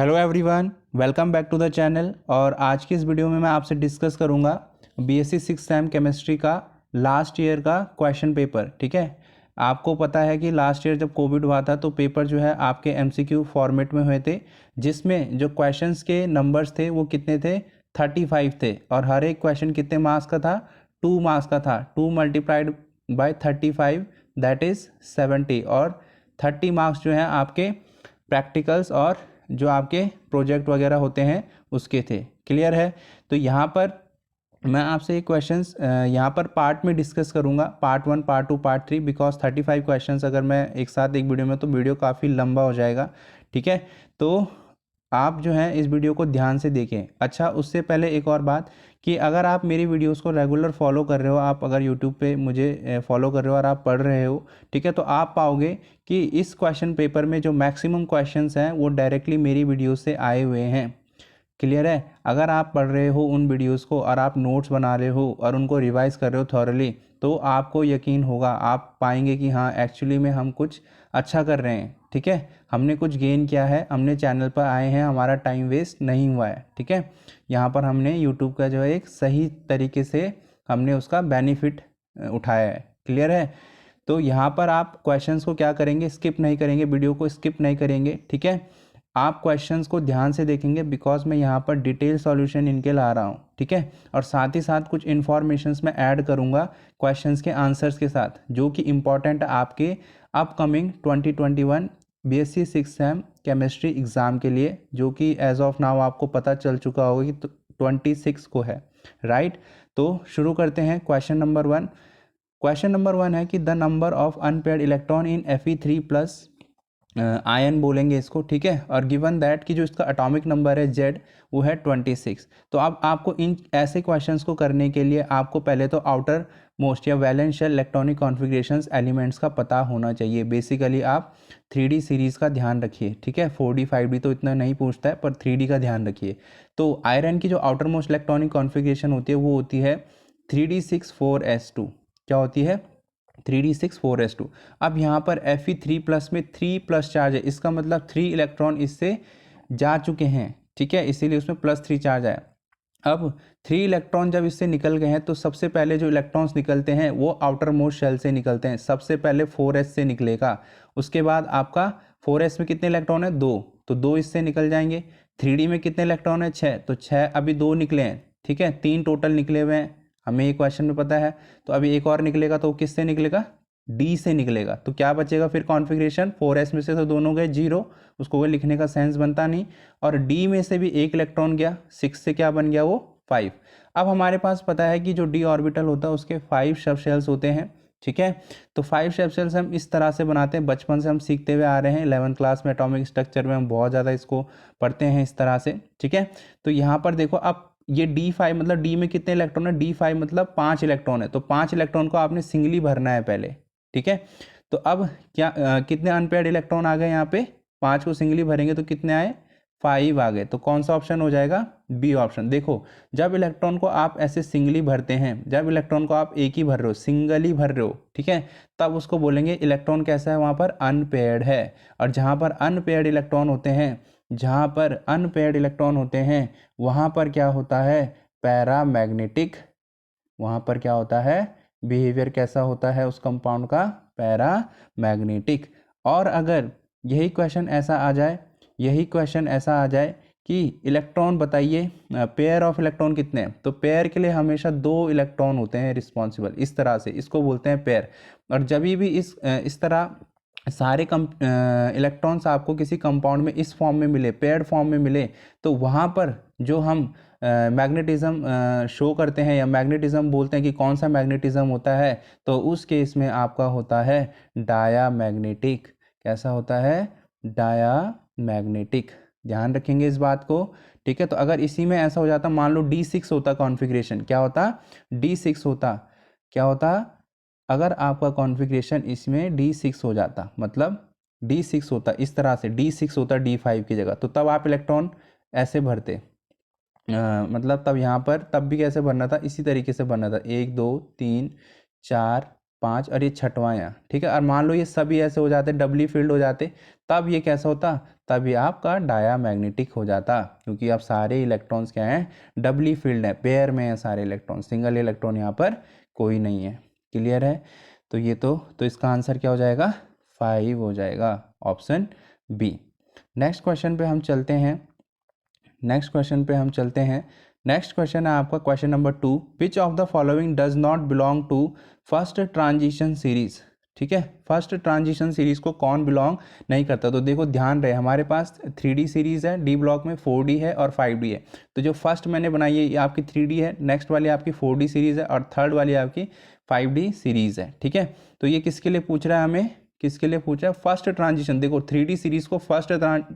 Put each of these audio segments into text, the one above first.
Hello everyone, welcome back to the channel. और आज की इस वीडियो में मैं आपसे डिस्कस करूंगा बीएससी 6th सेम केमिस्ट्री का लास्ट ईयर का क्वेश्चन पेपर। ठीक है, आपको पता है कि लास्ट ईयर जब कोविड हुआ था तो पेपर जो है आपके एमसीक्यू फॉर्मेट में हुए थे, जिसमें जो क्वेश्चंस के नंबर्स थे वो कितने थे, 35 थे। और हर एक क्वेश्चन कितने मार्क्स का था, 2 मार्क्स का था। 2 मल्टीप्लाइड बाय 35 दैट इज़ 70। और 30 मार्क्स जो हैं आपके प्रैक्टिकल्स और जो आपके प्रोजेक्ट वगैरह होते हैं उसके थे। क्लियर है? तो यहाँ पर मैं आपसे ये क्वेश्चंस यहाँ पर पार्ट में डिस्कस करूँगा, part 1, part 2, part 3, because 35 questions अगर मैं एक साथ एक वीडियो में तो वीडियो काफ़ी लंबा हो जाएगा। ठीक है, तो आप जो है इस वीडियो को ध्यान से देखें। अच्छा, उससे पहले एक और बात कि अगर आप मेरी वीडियोस को रेगुलर फॉलो कर रहे हो, आप अगर यूट्यूब पे मुझे फॉलो कर रहे हो और आप पढ़ रहे हो, ठीक है, तो आप पाओगे कि इस क्वेश्चन पेपर में जो मैक्सिमम क्वेश्चंस हैं वो डायरेक्टली मेरी वीडियो से आए हुए हैं। क्लियर है? अगर आप पढ़ रहे हो उन वीडियोस को और आप नोट्स बना रहे हो और उनको रिवाइज कर रहे हो थॉरली, तो आपको यकीन होगा, आप पाएंगे कि हाँ एक्चुअली में हम कुछ अच्छा कर रहे हैं। ठीक है, हमने कुछ गेन किया है, हमने चैनल पर आए हैं, हमारा टाइम वेस्ट नहीं हुआ है। ठीक है, यहाँ पर हमने यूट्यूब का जो है एक सही तरीके से हमने उसका बेनिफिट उठाया है। क्लियर है? तो यहाँ पर आप क्वेश्चंस को क्या करेंगे, स्किप नहीं करेंगे, वीडियो को स्किप नहीं करेंगे। ठीक है, आप क्वेश्चंस को ध्यान से देखेंगे बिकॉज मैं यहाँ पर डिटेल सॉल्यूशन इनके ला रहा हूँ। ठीक है, और साथ ही साथ कुछ इन्फॉर्मेशंस मैं ऐड करूँगा क्वेश्चंस के आंसर्स के साथ, जो कि इम्पॉर्टेंट आपके upcoming 2021 BSc 6th same chemistry exam के लिए, जो कि एज ऑफ नाउ आपको पता चल चुका होगा कि 26 को है। राइट, तो शुरू करते हैं। Question number 1। क्वेश्चन नंबर 1 है कि the number of unpaired electron in Fe3 plus ion बोलेंगे इसको। ठीक है, और गिवन दैट कि जो इसका एटॉमिक नंबर है Z वो है 26। तो अब आपको इन ऐसे क्वेश्चंस को करने के लिए आपको पहले तो आउटर मोस्ट या valence shell electronic configurations elements का पता होना चाहिए। बेसिकली आप 3D सीरीज़ का ध्यान रखिए। ठीक है, 4D 5D तो इतना नहीं पूछता है, पर 3D का ध्यान रखिए। तो आयरन की जो आउटर मोस्ट इलेक्ट्रॉनिक कॉन्फ़िगरेशन होती है वो होती है 3D6 4s2। क्या होती है? 3D6 4s2। अब यहाँ पर Fe3 प्लस में 3 प्लस चार्ज है, इसका मतलब 3 इलेक्ट्रॉन इससे जा चुके हैं। ठीक है, इसीलिए उसमें +3 चार्ज आया। अब 3 इलेक्ट्रॉन जब इससे निकल गए हैं तो सबसे पहले जो इलेक्ट्रॉन्स निकलते हैं वो आउटर मोस्ट शेल से निकलते हैं। सबसे पहले 4s से निकलेगा, उसके बाद आपका 4s में कितने इलेक्ट्रॉन है, 2, तो 2 इससे निकल जाएंगे। 3D में कितने इलेक्ट्रॉन है, 6, तो 6 अभी 2 निकले हैं। ठीक है, 3 टोटल निकले हुए हैं, हमें ये क्वेश्चन में पता है। तो अभी एक और निकलेगा, तो किससे निकलेगा, डी से निकलेगा। तो क्या बचेगा फिर कॉन्फ़िगरेशन, 4s में से तो दोनों गए 0, उसको कोई लिखने का सेंस बनता नहीं। और डी में से भी एक इलेक्ट्रॉन गया, 6 से क्या बन गया, वो 5। अब हमारे पास पता है कि जो डी ऑर्बिटल होता है उसके 5 सब शेल्स होते हैं। ठीक है, तो 5 सब शेल्स हम इस तरह से बनाते हैं, बचपन से हम सीखते हुए आ रहे हैं। 11th क्लास में एटॉमिक स्ट्रक्चर में हम बहुत ज़्यादा इसको पढ़ते हैं इस तरह से। ठीक है, तो यहाँ पर देखो, अब ये D5 मतलब डी में कितने इलेक्ट्रॉन है, D5 मतलब 5 इलेक्ट्रॉन है, तो 5 इलेक्ट्रॉन को आपने सिंगली भरना है पहले। ठीक है, तो अब क्या कितने अनपेयर्ड इलेक्ट्रॉन आ गए यहाँ पे, 5 को सिंगली भरेंगे तो कितने आए, 5 आ गए। तो कौन सा ऑप्शन हो जाएगा, बी ऑप्शन। देखो, जब इलेक्ट्रॉन को आप ऐसे सिंगली भरते हैं, जब इलेक्ट्रॉन को आप एक ही भर रहे हो, सिंगली भर रहे हो, ठीक है, तब उसको बोलेंगे इलेक्ट्रॉन कैसा है, वहाँ पर अनपेयर्ड है। और जहाँ पर अनपेयर्ड इलेक्ट्रॉन होते हैं, जहाँ पर अनपेयर्ड इलेक्ट्रॉन होते हैं वहाँ पर क्या होता है, पैरामैग्नेटिक। वहाँ पर क्या होता है, बिहेवियर कैसा होता है उस कंपाउंड का, पैरामैग्नेटिक। और अगर यही क्वेश्चन ऐसा आ जाए, यही क्वेश्चन ऐसा आ जाए कि इलेक्ट्रॉन बताइए, पेयर ऑफ इलेक्ट्रॉन कितने हैं, तो पेयर के लिए हमेशा 2 इलेक्ट्रॉन होते हैं रिस्पॉन्सिबल, इस तरह से इसको बोलते हैं पेयर। और जब भी इस तरह सारे इलेक्ट्रॉन्स आपको किसी कंपाउंड में इस फॉर्म में मिले, पेयर्ड फॉर्म में मिले, तो वहाँ पर जो हम मैग्नेटिज्म शो करते हैं या मैग्नेटिज्म बोलते हैं कि कौन सा मैग्नेटिज्म होता है, तो उस केस में आपका होता है डायामैग्नेटिक। कैसा होता है, डायामैग्नेटिक। ध्यान रखेंगे इस बात को। ठीक है, तो अगर इसी में ऐसा हो जाता, मान लो D6 होता कॉन्फ़िगरेशन, क्या होता, D6 होता, क्या होता, अगर आपका कॉन्फ़िगरेशन इसमें D6 हो जाता, मतलब D6 होता इस तरह से, D6 होता D5 की जगह, तो तब आप इलेक्ट्रॉन ऐसे भरते। मतलब तब यहाँ पर तब भी कैसे भरना था, इसी तरीके से भरना था, 1 2 3 4 5 और ये छठवां यहाँ, ठीक है। और मान लो ये सभी ऐसे हो जाते, डबली फील्ड हो जाते, तब ये कैसा होता, तब ये आपका डायामैग्नेटिक हो जाता, क्योंकि अब सारे इलेक्ट्रॉन्स क्या हैं, डबली फील्ड है, पेयर में है सारे इलेक्ट्रॉन, सिंगल इलेक्ट्रॉन यहाँ पर कोई नहीं है। क्लियर है। तो ये तो इसका आंसर क्या हो जाएगा, 5 हो जाएगा, ऑप्शन बी। नेक्स्ट क्वेश्चन पे हम चलते हैं। नेक्स्ट क्वेश्चन है आपका question number 2, which of the following does not belong to first transition series. ठीक है, फर्स्ट ट्रांजिशन सीरीज को कौन बिलोंग नहीं करता। तो देखो ध्यान रहे, हमारे पास 3D सीरीज है, डी ब्लॉक में 4D है और 5D है। तो जो फर्स्ट मैंने बनाई है ये आपकी 3D है, नेक्स्ट वाली आपकी 4D सीरीज है और थर्ड वाली आपकी 5D सीरीज है। ठीक है, तो ये किसके लिए पूछ रहा है, हमें किसके लिए पूछ रहा है, फर्स्ट ट्रांजिशन। देखो 3D सीरीज को फर्स्ट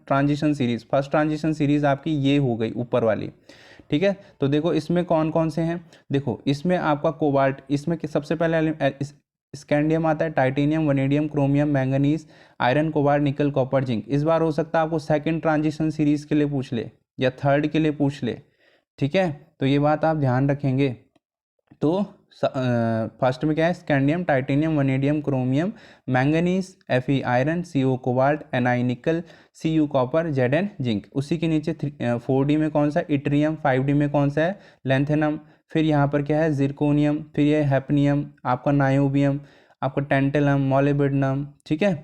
ट्रांजिशन सीरीज आपकी ये हो गई ऊपर वाली। ठीक है, तो देखो इसमें कौन कौन से हैं, देखो इसमें आपका कोबाल्ट, इसमें सबसे पहले स्कैंडियम आता है, titanium, vanadium, chromium, manganese, iron, cobalt, निकल, कॉपर, जिंक। इस बार हो सकता है आपको सेकंड ट्रांजिशन सीरीज के लिए पूछ ले या थर्ड के लिए पूछ ले। ठीक है, तो ये बात आप ध्यान रखेंगे। तो फर्स्ट में क्या है, scandium, titanium, vanadium, chromium, manganese, Fe iron, Co cobalt, Ni निकल, Cu कॉपर, Zn जिंक। उसी के नीचे 4D में कौन सा, इट्रियम, 5D में कौन सा है, लेंथेनम, फिर यहाँ पर क्या है, जिरकोनियम, फिर ये हैप्नियम, आपका नायोबियम, आपका टेंटेलम, मोलिब्डेनम, ठीक है,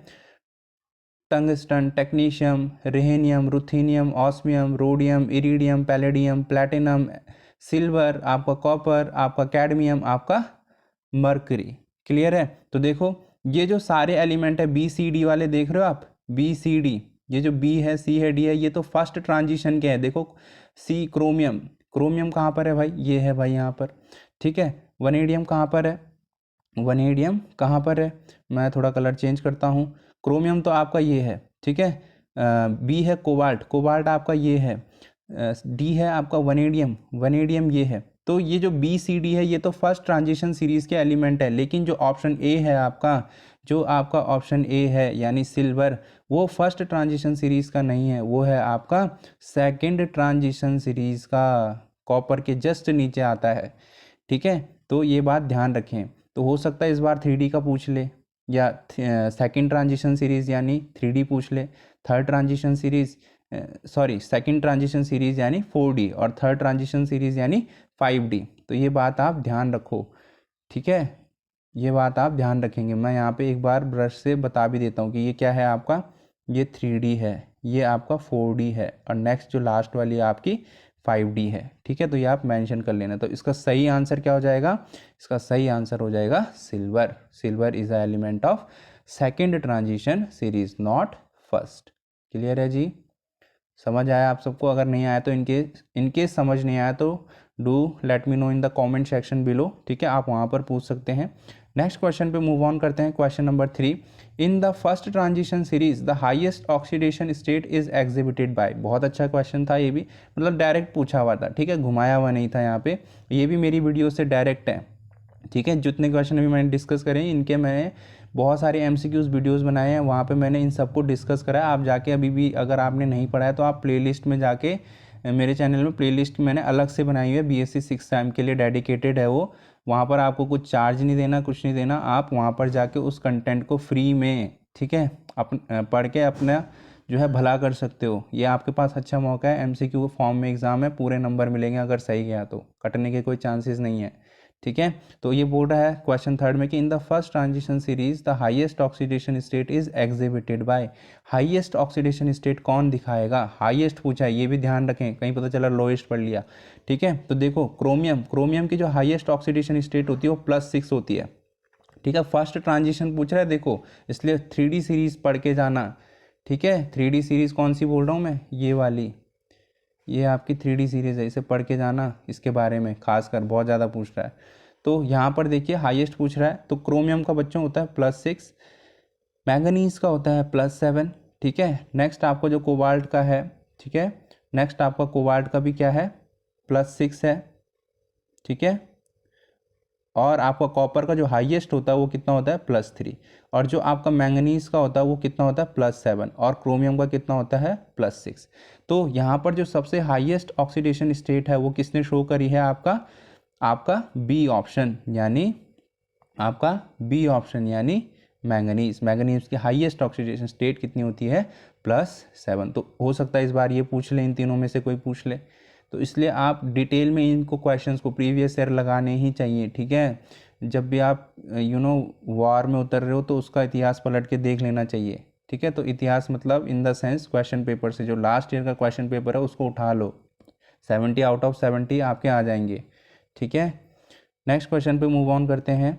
tungsten, technetium, rhenium, ruthenium, osmium, rhodium, iridium, palladium, platinum, silver, आपका कॉपर, आपका कैडमियम, आपका मर्करी। क्लियर है। तो देखो ये जो सारे एलिमेंट है BCD वाले देख रहे हो आप, BCD, ये जो B है, C है, D है, ये तो फर्स्ट ट्रांजिशन के हैं। देखो C क्रोमियम, क्रोमियम कहाँ पर है भाई, ये है भाई यहाँ पर। ठीक है, वनेडियम कहाँ पर है, वनेडियम कहाँ पर है, मैं थोड़ा कलर चेंज करता हूँ। क्रोमियम तो आपका ये है, ठीक है। B है कोबाल्ट, कोबाल्ट आपका ये है। D है आपका वनेडियम, वनेडियम ये है। तो ये जो BCD है ये तो फर्स्ट ट्रांजिशन सीरीज के एलिमेंट है, लेकिन जो ऑप्शन ए है आपका, जो आपका ऑप्शन ए है यानी सिल्वर, वो फर्स्ट ट्रांजिशन सीरीज का नहीं है, वो है आपका सेकंड ट्रांजिशन सीरीज का, कॉपर के जस्ट नीचे आता है। ठीक है, तो ये बात ध्यान रखें। तो हो सकता है इस बार 3D का पूछ ले, या सेकंड ट्रांजिशन सीरीज यानी 3D पूछ ले, third transition series second transition series यानी 4D और थर्ड ट्रांजिशन सीरीज यानी 5D। तो ये बात आप ध्यान रखो। ठीक है, ये बात आप ध्यान रखेंगे। मैं यहाँ पे एक बार ब्रश से बता भी देता हूँ कि ये क्या है आपका, ये 3D है, ये आपका 4D है और नेक्स्ट जो लास्ट वाली आपकी 5D है। ठीक है, तो ये आप मेंशन कर लेना। तो इसका सही आंसर क्या हो जाएगा, इसका सही आंसर हो जाएगा silver. Silver is a element of second transition series, not first. Clear है जी, समझ आया आप सबको। अगर नहीं आया तो इनके समझ नहीं आया तो do let me know in the comment section below. ठीक है, आप वहाँ पर पूछ सकते हैं। नेक्स्ट क्वेश्चन पे मूव ऑन करते हैं। Question number 3, in the first transition series the highest oxidation state is exhibited by. बहुत अच्छा क्वेश्चन था ये भी, मतलब डायरेक्ट पूछा हुआ था। ठीक है, घुमाया हुआ नहीं था यहाँ पे, ये भी मेरी वीडियो से डायरेक्ट है। ठीक है, जितने क्वेश्चन अभी मैंने डिस्कस करे इनके मैंने बहुत सारे MCQs वीडियोस बनाए हैं, वहाँ पे मैंने इन सबको डिस्कस करा है। आप जाके अभी भी अगर आपने नहीं पढ़ा है तो आप प्लेलिस्ट में जाके, मेरे चैनल में प्लेलिस्ट मैंने अलग से बनाई हुई है, BSc 6 सेम के लिए डेडिकेटेड है वो। वहाँ पर आपको कुछ चार्ज नहीं देना, कुछ नहीं देना, आप वहाँ पर जाके उस कंटेंट को फ्री में, ठीक है, पढ़ के अपना जो है भला कर सकते हो। ये आपके पास अच्छा मौका है, MCQ फॉर्म में एग्ज़ाम है, पूरे नंबर मिलेंगे अगर सही गया तो, कटने के कोई चांसेस नहीं है। ठीक है, तो ये बोल रहा है क्वेश्चन थर्ड में कि in the first transition series the highest oxidation state is exhibited by. Highest oxidation state कौन दिखाएगा, हाईएस्ट पूछा है, ये भी ध्यान रखें, कहीं पता चला लोएस्ट पढ़ लिया। ठीक है, तो देखो क्रोमियम की जो हाईएस्ट ऑक्सीडेशन स्टेट होती है वो +6 होती है। ठीक है, फर्स्ट ट्रांजिशन पूछ रहा है देखो, इसलिए 3D सीरीज पढ़ के जाना। ठीक है, 3D सीरीज कौन सी बोल रहा हूँ मैं, ये वाली, ये आपकी 3D सीरीज है, इसे पढ़ के जाना, इसके बारे में खासकर बहुत ज़्यादा पूछ रहा है। तो यहाँ पर देखिए हाईएस्ट पूछ रहा है, तो क्रोमियम का बच्चों होता है +6, मैंगनीज का होता है +7। ठीक है, नेक्स्ट आपको जो कोबाल्ट का है, ठीक है, नेक्स्ट आपका कोबाल्ट का भी क्या है, +6 है। ठीक है, और आपका कॉपर का जो हाईएस्ट होता है वो कितना होता है, +3, और जो आपका मैंगनीज का होता है वो कितना होता है, +7, और क्रोमियम का कितना होता है, +6। तो यहाँ पर जो सबसे हाईएस्ट ऑक्सीडेशन स्टेट है वो किसने शो करी है, आपका B ऑप्शन, यानी आपका बी ऑप्शन यानी मैंगनीज। मैंगनीज की हाईएस्ट ऑक्सीडेशन स्टेट कितनी होती है? +7। तो हो सकता है इस बार ये पूछ ले, इन तीनों में से कोई पूछ ले, तो इसलिए आप डिटेल में इनको क्वेश्चंस को प्रीवियस ईयर लगाने ही चाहिए, ठीक है। जब भी आप वॉर में उतर रहे हो तो उसका इतिहास पलट के देख लेना चाहिए, ठीक है। तो इतिहास मतलब in the sense question paper से जो लास्ट ईयर का क्वेश्चन पेपर है उसको उठा लो, 70 आउट ऑफ 70 आपके आ जाएंगे, ठीक है। नेक्स्ट क्वेश्चन पे मूव ऑन करते हैं।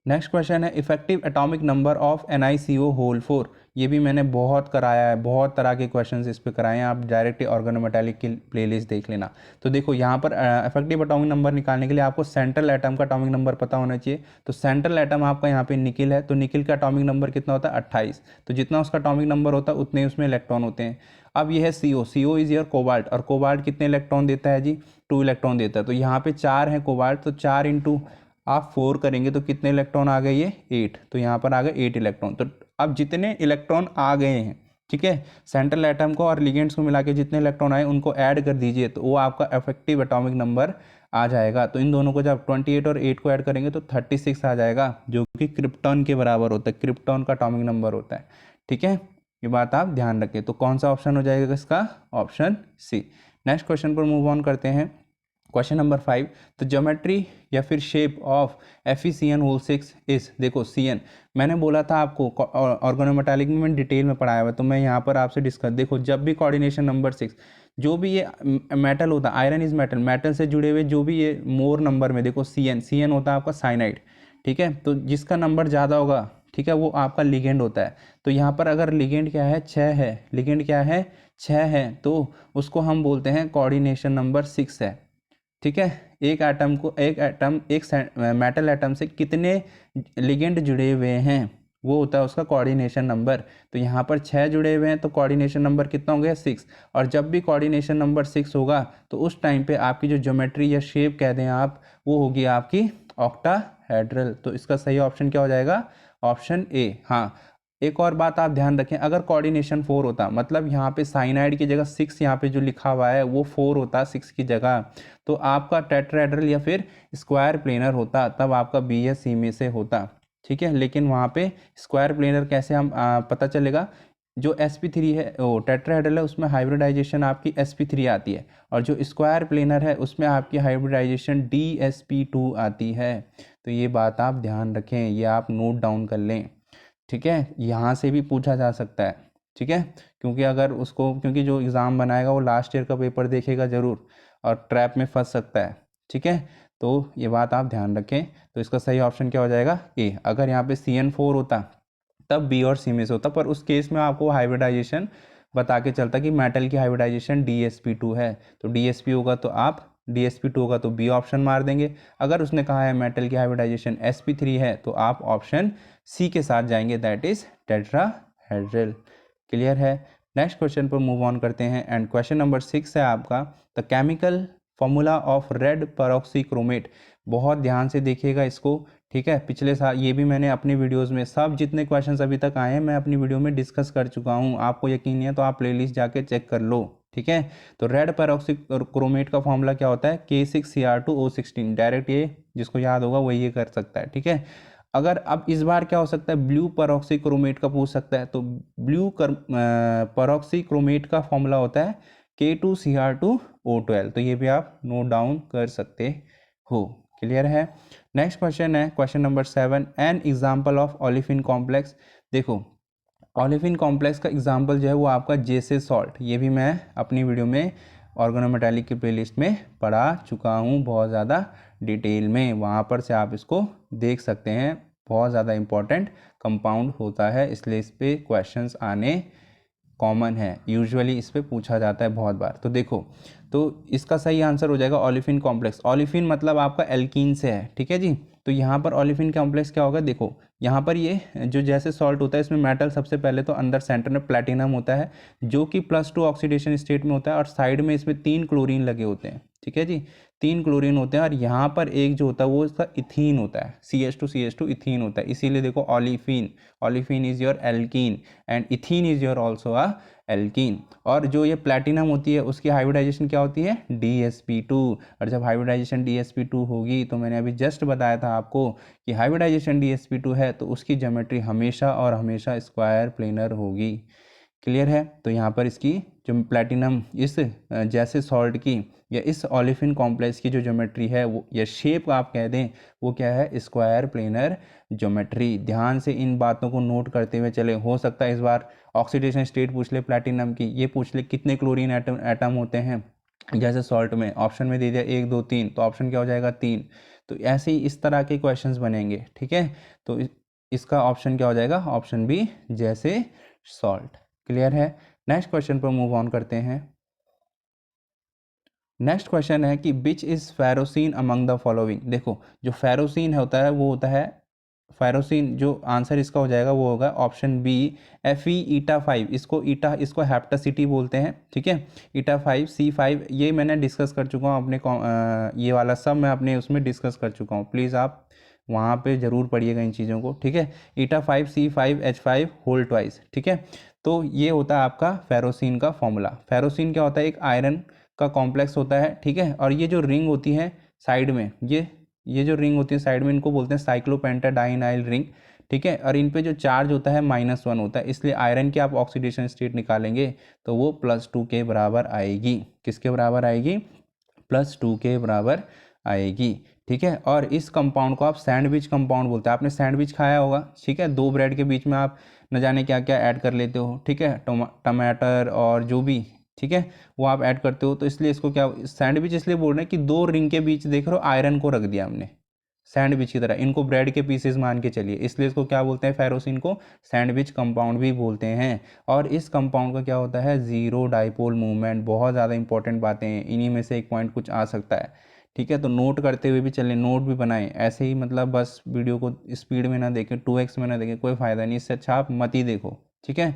नेक्स्ट क्वेश्चन है effective atomic number of NiCO whole 4। ये भी मैंने बहुत कराया है, बहुत तरह के क्वेश्चंस इस पे कराए हैं, आप डायरेक्ट ऑर्गेनोमेटालिक की प्लेलिस्ट देख लेना। तो देखो यहाँ पर इफेक्टिव एटॉमिक नंबर निकालने के लिए आपको सेंट्रल एटम का एटॉमिक नंबर पता होना चाहिए। तो सेंट्रल एटम आपका यहाँ पे निकिल है, तो निकिल का एटॉमिक नंबर कितना होता है? 28। तो जितना उसका एटॉमिक नंबर होता है उतने उसमें इलेक्ट्रॉन होते हैं। अब ये है CO, CO is your cobalt, और कोबाल्ट कितने इलेक्ट्रॉन देता है जी? 2 इलेक्ट्रॉन देता है। तो यहाँ पे 4 है कोबाल्ट, तो 4 इंटू आप 4 करेंगे तो कितने इलेक्ट्रॉन आ गए? ये 8। तो यहाँ पर आ गए 8 इलेक्ट्रॉन। तो अब जितने इलेक्ट्रॉन आ गए हैं, ठीक है, सेंट्रल एटम को और लिगेंड्स को मिला के जितने इलेक्ट्रॉन आए उनको ऐड कर दीजिए, तो वो आपका इफेक्टिव एटॉमिक नंबर आ जाएगा। तो इन दोनों को जब 28 और 8 को ऐड करेंगे तो 36 आ जाएगा, जो कि क्रिप्टॉन के बराबर होता है। क्रिप्टॉन का एटॉमिक नंबर होता है, ठीक है। ये बात आप ध्यान रखें। तो कौन सा ऑप्शन हो जाएगा इसका? Option C. नेक्स्ट क्वेश्चन पर मूव ऑन करते हैं। क्वेश्चन नंबर 5, तो ज्योमेट्री या फिर शेप ऑफ FeCN होल 6 इस, देखो CN मैंने बोला था आपको ऑर्गेनोमेटालिक में मैंने डिटेल में पढ़ाया हुआ, तो मैं यहाँ पर आपसे डिस्कस, देखो जब भी कोऑर्डिनेशन नंबर 6, जो भी ये मेटल होता है, आयरन इज मेटल, मेटल से जुड़े हुए जो भी ये मोर नंबर में, देखो CN होता है आपका साइनाइड, ठीक है। तो जिसका नंबर ज़्यादा होगा, ठीक है, वो आपका लिगेंड होता है। तो यहाँ पर अगर लिगेंड क्या है? 6 है, लिगेंड क्या है? 6 है, तो उसको हम बोलते हैं कोऑर्डिनेशन नंबर 6 है, ठीक है। एक मेटल एटम से कितने लिगेंड जुड़े हुए हैं वो होता है उसका कोऑर्डिनेशन नंबर। तो यहाँ पर 6 जुड़े हुए हैं, तो कोऑर्डिनेशन नंबर कितना हो गया? 6। और जब भी कोऑर्डिनेशन नंबर 6 होगा तो उस टाइम पे आपकी जो ज्योमेट्री या शेप कह दें आप, वो होगी आपकी ऑक्टाहेड्रल। तो इसका सही ऑप्शन क्या हो जाएगा? Option A. हाँ, एक और बात आप ध्यान रखें, अगर कोऑर्डिनेशन 4 होता, मतलब यहाँ पे साइनाइड की जगह 6 यहाँ पे जो लिखा हुआ है वो 4 होता 6 की जगह, तो आपका टेट्राहेड्रल या फिर स्क्वायर प्लेनर होता, तब आपका बी या सी में से होता, ठीक है। लेकिन वहाँ पे स्क्वायर प्लेनर कैसे हम पता चलेगा? जो sp3 है, वो टेट्राहेड्रल है, उसमें हाइब्रिडाइजेशन आपकी sp3 आती है, और जो स्क्वायर प्लेनर है उसमें आपकी हाइब्रिडाइजेशन dsp2 आती है। तो ये बात आप ध्यान रखें, ये आप नोट डाउन कर लें, ठीक है। यहाँ से भी पूछा जा सकता है, ठीक है, क्योंकि जो एग्ज़ाम बनाएगा वो लास्ट ईयर का पेपर देखेगा ज़रूर और ट्रैप में फंस सकता है, ठीक है। तो ये बात आप ध्यान रखें। तो इसका सही ऑप्शन क्या हो जाएगा? ए। अगर यहाँ पे CN4 होता तब बी और सी में से होता, पर उस केस में आपको हाइब्रिडाइजेशन बता के चलता कि मेटल की हाइब्रिडाइजेशन DsP2 है, तो DsP होगा तो आप DsP2 होगा तो बी ऑप्शन मार देंगे। अगर उसने कहा है मेटल की हाइब्रिडाइजेशन sp3 है तो आप ऑप्शन सी के साथ जाएंगे, दैट इज टेट्राहेड्रल। क्लियर है। नेक्स्ट क्वेश्चन पर मूव ऑन करते हैं, एंड क्वेश्चन नंबर 6 है आपका, the chemical formula of red peroxychromate. बहुत ध्यान से देखिएगा इसको, ठीक है। पिछले साल ये भी मैंने अपनी वीडियोस में, सब जितने क्वेश्चंस अभी तक आए हैं मैं अपनी वीडियो में डिस्कस कर चुका हूँ, आपको यकीन नहीं है तो आप प्लेलिस्ट जाके चेक कर लो, ठीक है। तो रेड पेरोक्सीक्रोमेट का फॉर्मूला क्या होता है? K6Cr2O16। डायरेक्ट ये जिसको याद होगा वही ये कर सकता है, ठीक है। अगर अब इस बार क्या हो सकता है? ब्लू पेरोक्सीक्रोमेट का पूछ सकता है, तो ब्लू पेरोक्सीक्रोमेट का फॉर्मूला होता है K2Cr2O12। तो ये भी आप नोट डाउन कर सकते हो। क्लियर है। नेक्स्ट क्वेश्चन है question number 7, an example of olefin complex. देखो ओलिफिन कॉम्प्लेक्स का एग्जाम्पल जो है वो आपका जेसे सॉल्ट, ये भी मैं अपनी वीडियो में ऑर्गेनोमेटालिक की प्लेलिस्ट में पढ़ा चुका हूँ बहुत ज़्यादा डिटेल में, वहाँ पर से आप इसको देख सकते हैं। बहुत ज़्यादा इंपॉर्टेंट कंपाउंड होता है, इसलिए इस पर क्वेश्चंस आने कॉमन है, यूजुअली इस पे पूछा जाता है बहुत बार। तो देखो, तो इसका सही आंसर हो जाएगा ओलिफिन कॉम्प्लेक्स। ओलिफिन मतलब आपका एल्कीन से है, ठीक है जी। तो यहाँ पर ओलिफिन कॉम्प्लेक्स क्या होगा? देखो यहाँ पर ये जो जैसे सॉल्ट होता है इसमें मेटल सबसे पहले तो अंदर सेंटर में प्लैटिनम होता है जो कि +2 ऑक्सीडेशन स्टेट में होता है, और साइड में इसमें 3 क्लोरीन लगे होते हैं, ठीक है जी। 3 क्लोरीन होते हैं, और यहाँ पर एक जो होता है वो इसका इथीन होता है, CH2 इथीन होता है। इसीलिए देखो olefin, olefin is your alkene and ethene is your also a alkene. और जो ये प्लैटिनम होती है उसकी हाइब्रिडाइजेशन क्या होती है, DsP2। और जब हाइब्रिडाइजेशन DsP2 होगी तो मैंने अभी जस्ट बताया था आपको कि हाइब्रिडाइजेशन DsP2 है तो उसकी ज्योमेट्री हमेशा और हमेशा स्क्वायर प्लेनर होगी। क्लियर है। तो यहाँ पर इसकी जो प्लैटिनम इस जैसे सॉल्ट की या इस ओलेफिन कॉम्प्लेक्स की जो ज्योमेट्री है वो या शेप आप कह दें वो क्या है, स्क्वायर प्लेनर ज्योमेट्री। ध्यान से इन बातों को नोट करते हुए चले। हो सकता है इस बार ऑक्सीडेशन स्टेट पूछ ले प्लैटिनम की, ये पूछ ले कितने क्लोरीन एटम होते हैं, जैसे सॉल्ट में ऑप्शन में दे दिया 1 2 3 तो ऑप्शन क्या हो जाएगा 3। तो ऐसे ही इस तरह के क्वेश्चंस बनेंगे। ठीक है, तो इसका ऑप्शन क्या हो जाएगा, ऑप्शन बी जैसे सॉल्ट। क्लियर है। नेक्स्ट क्वेश्चन पर मूव ऑन करते हैं। नेक्स्ट क्वेश्चन है कि which is ferrocene among the following. देखो जो फेरोसिन होता है वो होता है फेरोसिन, जो आंसर इसका हो जाएगा वो होगा ऑप्शन बी Fe-ईटा 5। इसको हेप्टासिटी बोलते हैं। ठीक है, ईटा 5 C5 ये मैंने डिस्कस कर चुका हूँ अपने ये वाला सब मैं अपने उसमें डिस्कस कर चुका हूँ। प्लीज़ आप वहाँ पे ज़रूर पढ़िएगा इन चीज़ों को। ठीक है, ईटा 5 C5H5 होल ट्वाइस। ठीक है, तो ये होता है आपका फेरोसिन का फॉर्मूला। फेरोसिन क्या होता है, एक आयरन का कॉम्प्लेक्स होता है। ठीक है, और ये जो रिंग होती है साइड में, ये जो रिंग होती है साइड में, इनको बोलते हैं साइक्लोपेंटाडाइनाइल रिंग। ठीक है, और इन पे जो चार्ज होता है -1 होता है, इसलिए आयरन की आप ऑक्सीडेशन स्टेट निकालेंगे तो वो +2 के बराबर आएगी। किसके बराबर आएगी, +2 के बराबर आएगी। ठीक है, और इस कंपाउंड को आप सैंडविच कंपाउंड बोलते हैं। आपने सैंडविच खाया होगा। ठीक है, 2 ब्रेड के बीच में आप न जाने क्या क्या ऐड कर लेते हो। ठीक है, टमाटर और जो भी, ठीक है, वो आप ऐड करते हो। तो इसलिए इसको क्या सैंडविच इसलिए बोल रहे हैं कि 2 रिंग के बीच देख रहे हो आयरन को रख दिया हमने सैंडविच की तरह, इनको ब्रेड के पीसेस मान के चलिए, इसलिए इसको क्या बोलते हैं, फेरोसिन को सैंडविच कंपाउंड भी बोलते हैं। और इस कंपाउंड का क्या होता है, जीरो डाइपोल मूवमेंट। बहुत ज़्यादा इंपॉर्टेंट बातें हैं, इन्हीं में से एक पॉइंट कुछ आ सकता है। ठीक है, तो नोट करते हुए भी चलें, नोट भी बनाएं। ऐसे ही मतलब बस वीडियो को स्पीड में ना देखें, 2x में ना देखें, कोई फ़ायदा नहीं। इससे अच्छा आप मत ही देखो। ठीक है,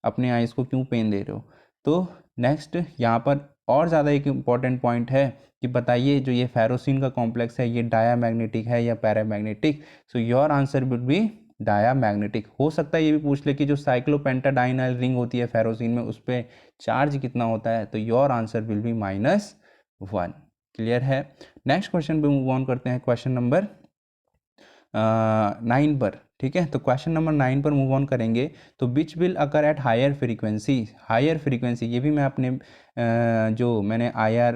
अपने आइज़ को क्यों पेन दे रहे हो। तो नेक्स्ट यहाँ पर और ज़्यादा एक इम्पॉर्टेंट पॉइंट है कि बताइए जो ये फेरोसिन का कॉम्प्लेक्स है ये डायामैग्नेटिक है या paramagnetic. So your answer would be diamagnetic. हो सकता है ये भी पूछ ले कि जो साइक्लोपेंटाडाइनाइल रिंग होती है फेरोसिन में उस पर चार्ज कितना होता है, तो your answer will be -1। Clear है। नेक्स्ट क्वेश्चन पे मूव ऑन करते हैं, क्वेश्चन नंबर 9 पर। ठीक है, तो क्वेश्चन नंबर 9 पर मूव ऑन करेंगे। तो which will occur at higher frequency. Higher frequency ये भी मैं अपने जो मैंने IR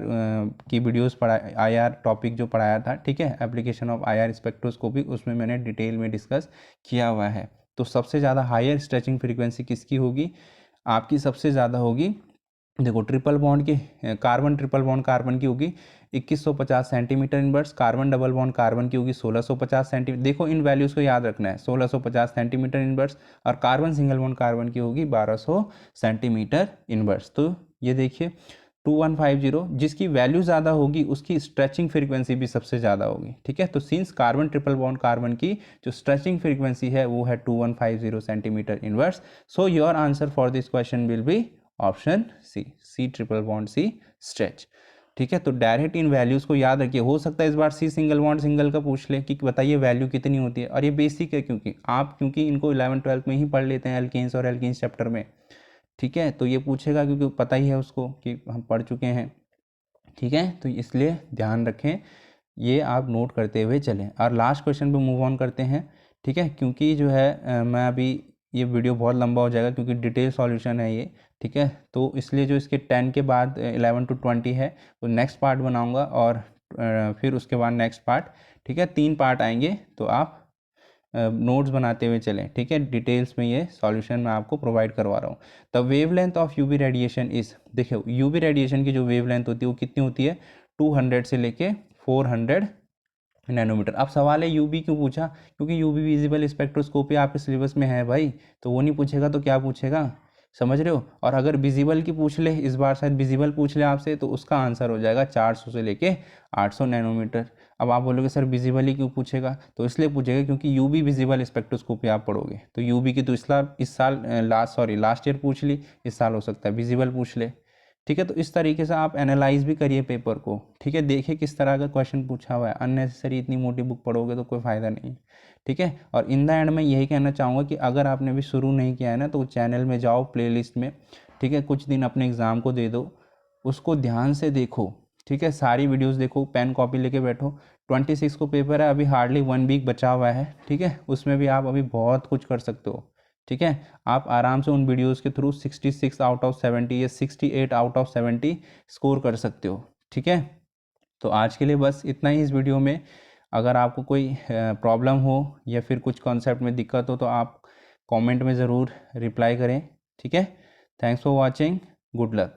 की वीडियोस पढ़ा, IR टॉपिक जो पढ़ाया था, ठीक है, एप्लीकेशन ऑफ IR स्पेक्ट्रोस्कोपी, उसमें मैंने डिटेल में डिस्कस किया हुआ है। तो सबसे ज़्यादा हायर स्ट्रेचिंग फ्रीक्वेंसी किसकी होगी, आपकी सबसे ज़्यादा होगी, देखो ट्रिपल बॉन्ड की, कार्बन ट्रिपल बॉन्ड कार्बन की होगी 2150 centimetre inverse, carbon double bond carbon की होगी 1650 सेंटीमीटर। देखो इन वैल्यूज़ को याद रखना है, 1650 सेंटीमीटर इनवर्स, और कार्बन सिंगल बॉन्ड कार्बन की होगी 1200 सेंटीमीटर इनवर्स। तो ये देखिए 2150, जिसकी वैल्यू ज़्यादा होगी उसकी स्ट्रेचिंग फ्रीक्वेंसी भी सबसे ज़्यादा होगी। ठीक है, तो since carbon triple bond carbon की जो स्ट्रेचिंग फ्रीक्वेंसी है वो है 2150 centimetre inverse. So your answer for this question will be option C triple bond C stretch. ठीक है, तो डायरेक्ट इन वैल्यूज़ को याद रखिए। हो सकता है इस बार सी सिंगल बॉन्ड सिंगल का पूछ ले कि बताइए वैल्यू कितनी होती है, और ये बेसिक है क्योंकि इनको 11th-12th में ही पढ़ लेते हैं एल्केन्स और एल्कीन्स चैप्टर में। ठीक है, तो ये पूछेगा क्योंकि पता ही है उसको कि हम पढ़ चुके हैं। ठीक है, तो इसलिए ध्यान रखें, ये आप नोट करते हुए चलें। और लास्ट क्वेश्चन पे मूव ऑन करते हैं। ठीक है, क्योंकि जो है मैं अभी ये वीडियो बहुत लंबा हो जाएगा क्योंकि डिटेल सॉल्यूशन है ये। ठीक है, तो इसलिए जो इसके 10 के बाद 11 to 20 है वो नेक्स्ट पार्ट बनाऊंगा, और फिर उसके बाद नेक्स्ट पार्ट। ठीक है, 3 पार्ट आएंगे, तो आप नोट्स बनाते हुए चलें। ठीक है, डिटेल्स में ये सॉल्यूशन मैं आपको प्रोवाइड करवा रहा हूँ। The wavelength of UV radiation is, देखिए यूवी रेडिएशन की जो वेवलेंथ होती है वो कितनी होती है, 200 से लेके 400 नैनोमीटर। अब सवाल है यूवी क्यों पूछा, क्योंकि यूवी विजिबल स्पेक्ट्रोस्कोपी आपके सिलेबस में है भाई, तो वो नहीं पूछेगा तो क्या पूछेगा, समझ रहे हो। और अगर विजिबल की पूछ ले, इस बार शायद विजिबल पूछ ले आपसे, तो उसका आंसर हो जाएगा 400 से लेके 800 नैनोमीटर। अब आप बोलोगे सर विजिबल ही क्यों पूछेगा, तो इसलिए पूछेगा क्योंकि यूवी विजिबल स्पेक्ट्रोस्कोपी आप पढ़ोगे, तो यूवी की तो इस साल लास्ट ईयर पूछ ली, इस साल हो सकता है विजिबल पूछ ले। ठीक है, तो इस तरीके से आप एनालाइज भी करिए पेपर को। ठीक है, देखिए किस तरह का क्वेश्चन पूछा हुआ है। अननेसेसरी इतनी मोटी बुक पढ़ोगे तो कोई फ़ायदा नहीं। ठीक है, और इन द एंड में यही कहना चाहूँगा कि अगर आपने भी शुरू नहीं किया है ना, तो चैनल में जाओ, प्लेलिस्ट में ठीक है, कुछ दिन अपने एग्ज़ाम को दे दो, उसको ध्यान से देखो, ठीक है, सारी वीडियोस देखो, पेन कॉपी लेके बैठो। 26 को पेपर है, अभी हार्डली 1 वीक बचा हुआ है, ठीक है, उसमें भी आप अभी बहुत कुछ कर सकते हो, ठीक है। आप आराम से उन वीडियोस के थ्रू 66 आउट ऑफ 70 या 68 आउट ऑफ 70 स्कोर कर सकते हो, ठीक है। तो आज के लिए बस इतना ही इस वीडियो में। अगर आपको कोई प्रॉब्लम हो या फिर कुछ कॉन्सेप्ट में दिक्कत हो तो आप कमेंट में ज़रूर रिप्लाई करें, ठीक है। Thanks for watching, good luck.